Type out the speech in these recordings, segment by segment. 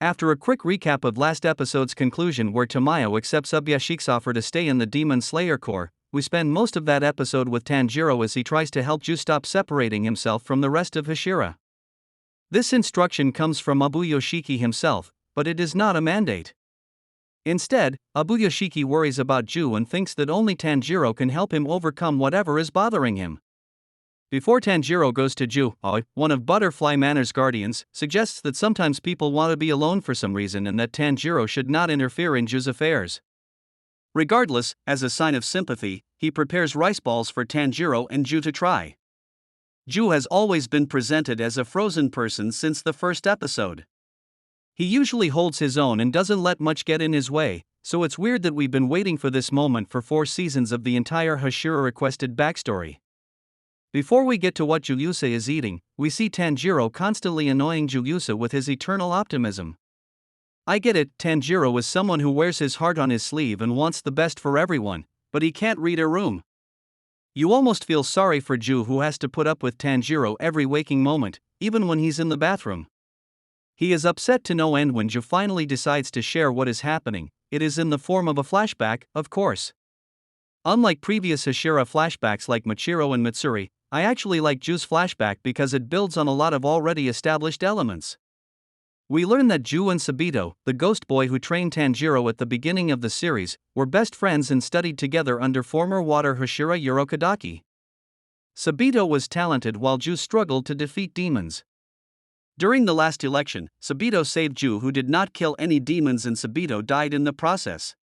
After a quick recap of last episode's conclusion where Tamayo accepts Ubuyashiki's offer to stay in the Demon Slayer Corps, we spend most of that episode with Tanjiro as he tries to help Ju stop separating himself from the rest of Hashira. This instruction comes from Ubuyashiki himself, but it is not a mandate. Instead, Ubuyashiki worries about Ju and thinks that only Tanjiro can help him overcome whatever is bothering him. Before Tanjiro goes to Ju, one of Butterfly Manor's guardians, suggests that sometimes people want to be alone for some reason and that Tanjiro should not interfere in Ju's affairs. Regardless, as a sign of sympathy, he prepares rice balls for Tanjiro and Ju to try. Ju has always been presented as a frozen person since the first episode. He usually holds his own and doesn't let much get in his way, so it's weird that we've been waiting for this moment for 4 seasons of the entire Hashira-requested backstory. Before we get to what Juliusa is eating, we see Tanjiro constantly annoying Juliusa with his eternal optimism. I get it, Tanjiro is someone who wears his heart on his sleeve and wants the best for everyone, but he can't read a room. You almost feel sorry for Ju, who has to put up with Tanjiro every waking moment, even when he's in the bathroom. He is upset to no end when Ju finally decides to share what is happening. It is in the form of a flashback, of course. Unlike previous Hashira flashbacks like Michiro and Mitsuri, I actually like Ju's flashback because it builds on a lot of already established elements. We learn that Ju and Sabito, the ghost boy who trained Tanjiro at the beginning of the series, were best friends and studied together under former Water Hashira Urokadaki. Sabito was talented while Ju struggled to defeat demons. During the last election, Sabito saved Ju, who did not kill any demons, and Sabito died in the process.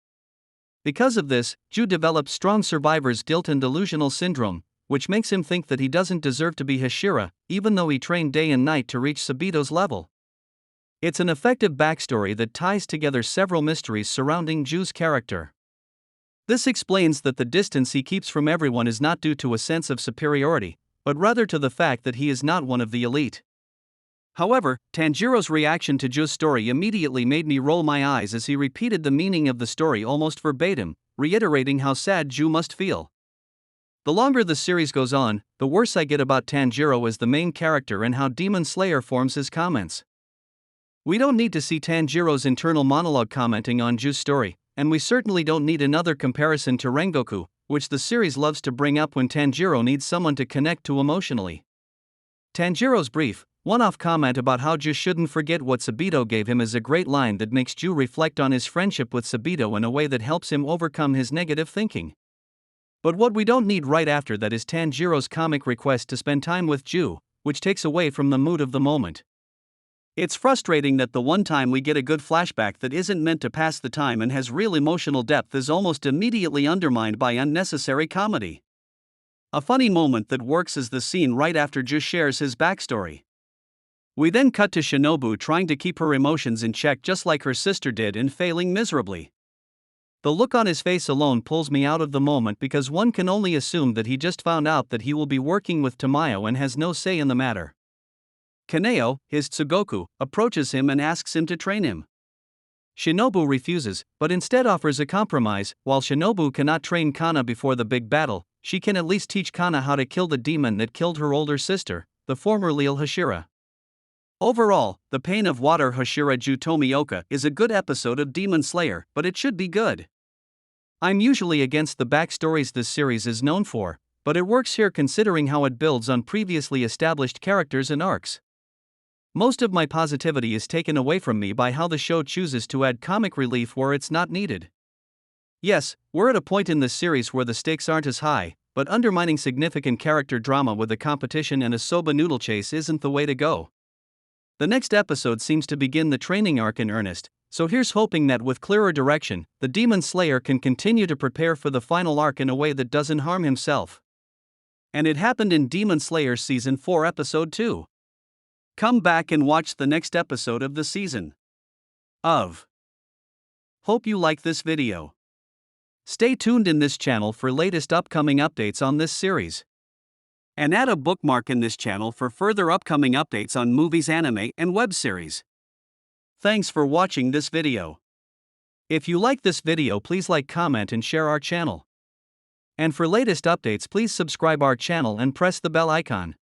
Because of this, Ju developed strong survivor's guilt and delusional syndrome, which makes him think that he doesn't deserve to be Hashira, even though he trained day and night to reach Sabito's level. It's an effective backstory that ties together several mysteries surrounding Ju's character. This explains that the distance he keeps from everyone is not due to a sense of superiority, but rather to the fact that he is not one of the elite. However, Tanjiro's reaction to Ju's story immediately made me roll my eyes as he repeated the meaning of the story almost verbatim, reiterating how sad Ju must feel. The longer the series goes on, the worse I get about Tanjiro as the main character and how Demon Slayer forms his comments. We don't need to see Tanjiro's internal monologue commenting on Ju's story, and we certainly don't need another comparison to Rengoku, which the series loves to bring up when Tanjiro needs someone to connect to emotionally. Tanjiro's brief, one-off comment about how Ju shouldn't forget what Sabito gave him is a great line that makes Ju reflect on his friendship with Sabito in a way that helps him overcome his negative thinking. But what we don't need right after that is Tanjiro's comic request to spend time with Ju, which takes away from the mood of the moment. It's frustrating that the one time we get a good flashback that isn't meant to pass the time and has real emotional depth is almost immediately undermined by unnecessary comedy. A funny moment that works is the scene right after Ju shares his backstory. We then cut to Shinobu trying to keep her emotions in check just like her sister did and failing miserably. The look on his face alone pulls me out of the moment because one can only assume that he just found out that he will be working with Tamayo and has no say in the matter. Kaneo, his Tsugoku, approaches him and asks him to train him. Shinobu refuses, but instead offers a compromise. While Shinobu cannot train Kana before the big battle, she can at least teach Kana how to kill the demon that killed her older sister, the former Leal Hashira. Overall, The Pain of Water Hashira Ju Tomioka is a good episode of Demon Slayer, but it should be good. I'm usually against the backstories this series is known for, but it works here considering how it builds on previously established characters and arcs. Most of my positivity is taken away from me by how the show chooses to add comic relief where it's not needed. Yes, we're at a point in this series where the stakes aren't as high, but undermining significant character drama with a competition and a soba noodle chase isn't the way to go. The next episode seems to begin the training arc in earnest, so here's hoping that with clearer direction, the Demon Slayer can continue to prepare for the final arc in a way that doesn't harm himself. And it happened in Demon Slayer Season 4 Episode 2. Come back and watch the next episode of the season. Hope you like this video. Stay tuned in this channel for latest upcoming updates on this series. And add a bookmark in this channel for further upcoming updates on movies, anime, and web series. Thanks for watching this video. If you like this video, please like, comment, and share our channel. And for latest updates, please subscribe our channel and press the bell icon.